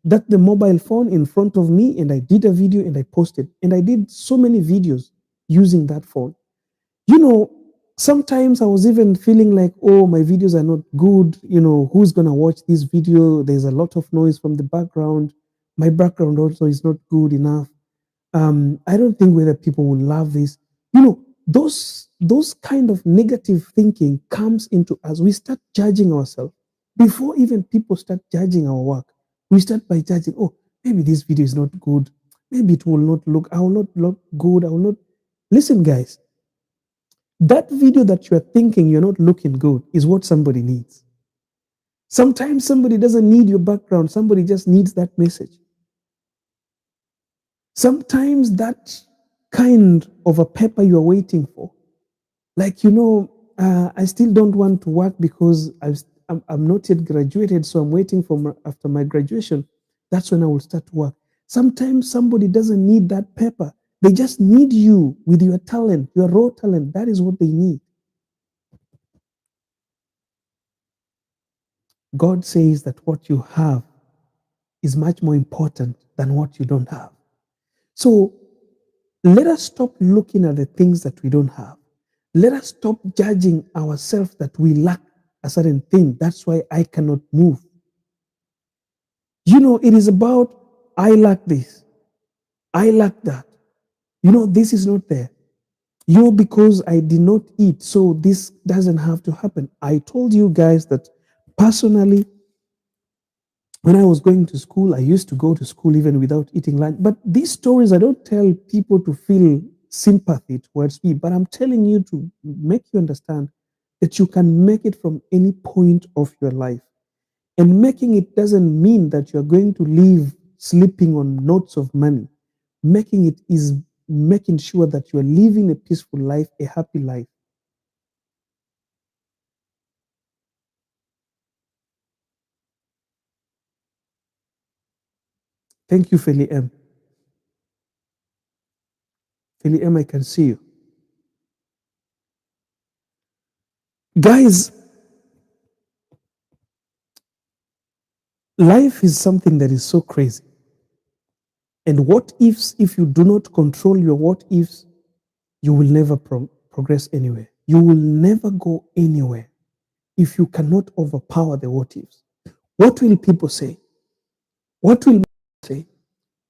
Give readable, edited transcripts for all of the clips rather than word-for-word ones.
that the mobile phone in front of me and I did a video and I posted. And I did so many videos using that phone. You know, sometimes I was even feeling like, oh, my videos are not good. You know, who's going to watch this video? There's a lot of noise from the background. My background also is not good enough. I don't think whether people will love this. You know, those kind of negative thinking comes into us. We start judging ourselves before even people start judging our work. We start by judging. Oh, maybe this video is not good. Maybe it will not look. I will not look good. I will not. Listen, guys. That video that you are thinking you're not looking good is what somebody needs. Sometimes somebody doesn't need your background. Somebody just needs that message. Sometimes that kind of a paper you are waiting for, like, I still don't want to work because I'm not yet graduated, so I'm waiting for after my graduation. That's when I will start to work. Sometimes somebody doesn't need that paper. They just need you with your talent, your raw talent. That is what they need. God says that what you have is much more important than what you don't have. So let us stop looking at the things that we don't have. Let us stop judging ourselves that we lack a certain thing. That's why I cannot move. You know, it is about, I lack this. I lack that. You know, this is not there. You know, because I did not eat, so this doesn't have to happen. I told you guys that personally, when I was going to school, I used to go to school even without eating lunch. But these stories, I don't tell people to feel sympathy towards me, but I'm telling you to make you understand that you can make it from any point of your life. And making it doesn't mean that you're going to live sleeping on notes of money. Making it is making sure that you're living a peaceful life, a happy life. Thank you, Feli M. Feli M, I can see you. Guys, life is something that is so crazy. And what ifs, if you do not control your what ifs, you will never progress anywhere. You will never go anywhere if you cannot overpower the what ifs. What will people say? What will say?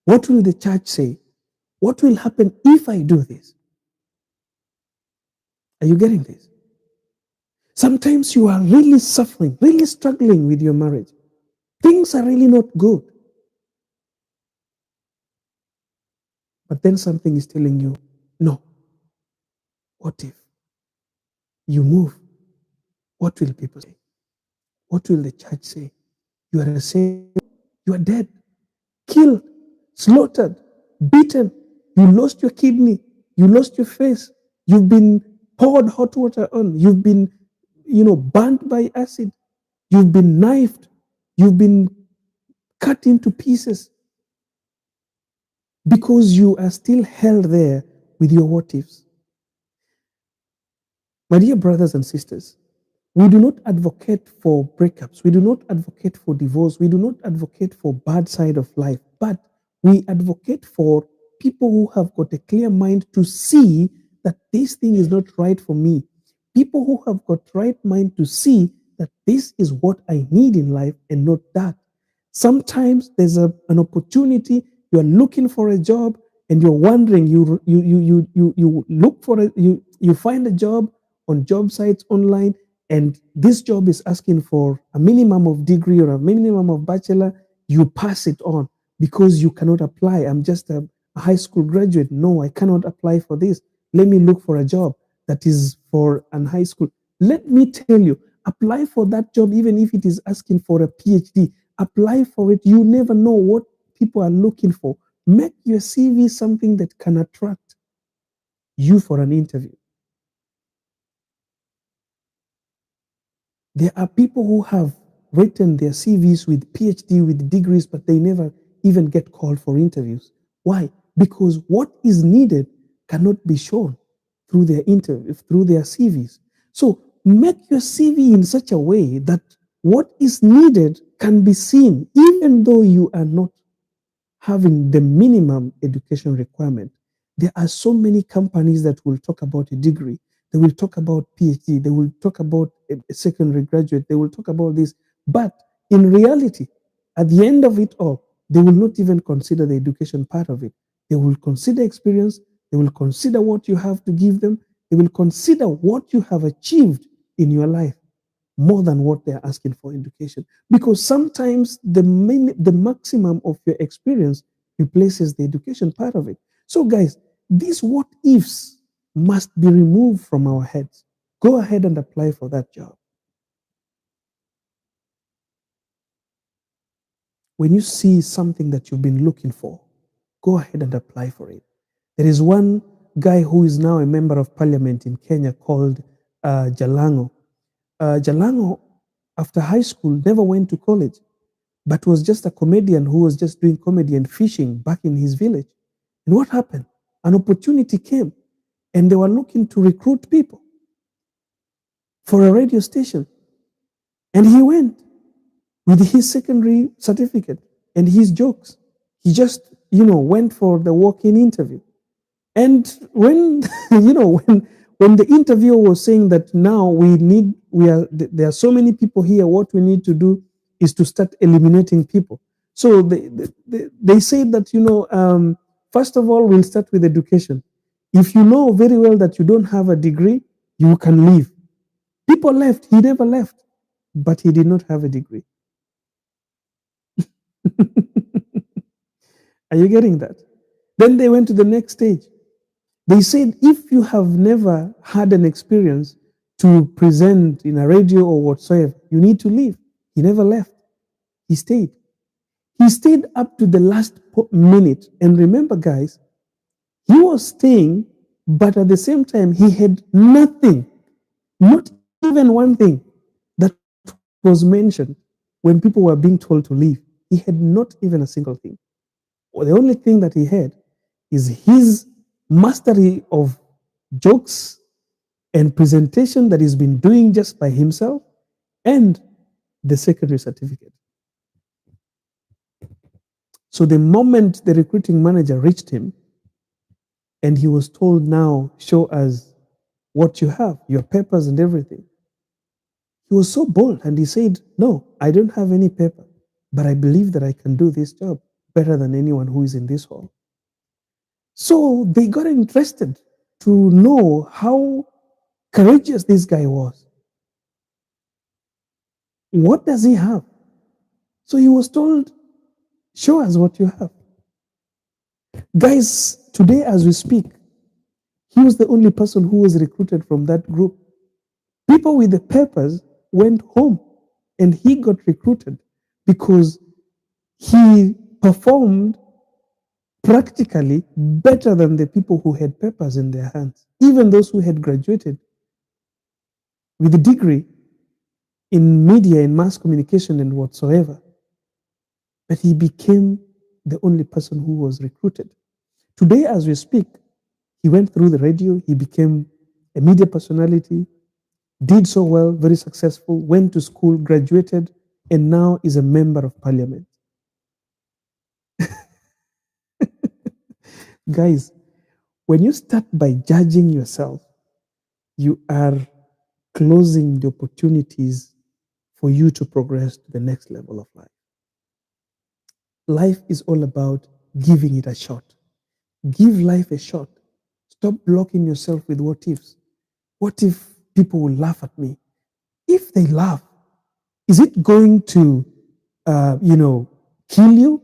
What will the church say? What will happen if I do this? Are you getting this? Sometimes you are really suffering, really struggling with your marriage. Things are really not good. But then something is telling you, no. What if you move? What will people say? What will the church say? You are a saint. You are dead, killed, slaughtered, beaten. You lost your kidney. You lost your face. You've been poured hot water on. You've been, burnt by acid. You've been knifed. You've been cut into pieces because you are still held there with your what ifs. My dear brothers and sisters, we do not advocate for breakups. We do not advocate for divorce. We do not advocate for bad side of life, but we advocate for people who have got a clear mind to see that this thing is not right for me. People who have got right mind to see that this is what I need in life and not that. Sometimes there's an opportunity. You're looking for a job and you're wondering. You look for it. You find a job on job sites online, and this job is asking for a minimum of degree or a minimum of bachelor. You pass it on because you cannot apply. I'm just a high school graduate. No, I cannot apply for this. Let me look for a job that is for an high school. Let me tell you, apply for that job even if it is asking for a PhD. Apply for it. You never know what people are looking for. Make your CV something that can attract you for an interview. There are people who have written their CVs with PhD, with degrees, but they never even get called for interviews. Why? Because what is needed cannot be shown through their interview, through their CVs. So make your CV in such a way that what is needed can be seen, even though you are not having the minimum education requirement. There are so many companies that will talk about a degree. They will talk about PhD. They will talk about a secondary graduate. They will talk about this. But in reality, at the end of it all, they will not even consider the education part of it. They will consider experience. They will consider what you have to give them. They will consider what you have achieved in your life more than what they're asking for education. Because sometimes the maximum of your experience replaces the education part of it. So, guys, these what ifs must be removed from our heads. Go ahead and apply for that job. When you see something that you've been looking for, go ahead and apply for it. There is one guy who is now a member of parliament in Kenya called Jalango. Jalango, after high school, never went to college, but was just a comedian who was just doing comedy and fishing back in his village. And what happened? An opportunity came, and they were looking to recruit people for a radio station. And he went with his secondary certificate and his jokes. He just, went for the walk-in interview. And when, when the interviewer was saying that now there are so many people here, what we need to do is to start eliminating people. So they said that, first of all, we'll start with education. If you know very well that you don't have a degree, you can leave. People left. He never left, but he did not have a degree. Are you getting that? Then they went to the next stage. They said, if you have never had an experience to present in a radio or whatsoever, you need to leave. He never left. He stayed. He stayed up to the last minute. And remember, guys, he was staying, but at the same time, he had nothing, not even one thing that was mentioned when people were being told to leave. He had not even a single thing. Well, the only thing that he had is his mastery of jokes and presentation that he's been doing just by himself and the secondary certificate. So the moment the recruiting manager reached him and he was told, now show us what you have, your papers and everything, he was so bold and he said, no, I don't have any paper, but I believe that I can do this job better than anyone who is in this hall. So they got interested to know how courageous this guy was. What does he have? So he was told, show us what you have. Guys, today as we speak, he was the only person who was recruited from that group. People with the papers went home and he got recruited because he performed practically better than the people who had papers in their hands, even those who had graduated with a degree in media and mass communication and whatsoever. But he became the only person who was recruited. Today, as we speak, he went through the radio, he became a media personality, did so well, very successful, went to school, graduated, and now is a member of parliament. Guys, when you start by judging yourself, you are closing the opportunities for you to progress to the next level of life. Life is all about giving it a shot. Give life a shot. Stop blocking yourself with what ifs. What if people will laugh at me? If they laugh, is it going to, kill you?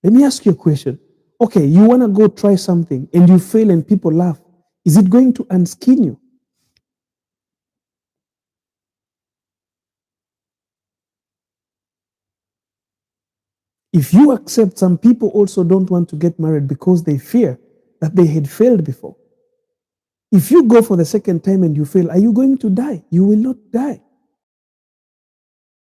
Let me ask you a question. Okay, you want to go try something and you fail and people laugh. Is it going to unskin you? If you accept, some people also don't want to get married because they fear that they had failed before. If you go for the second time and you fail, are you going to die? You will not die.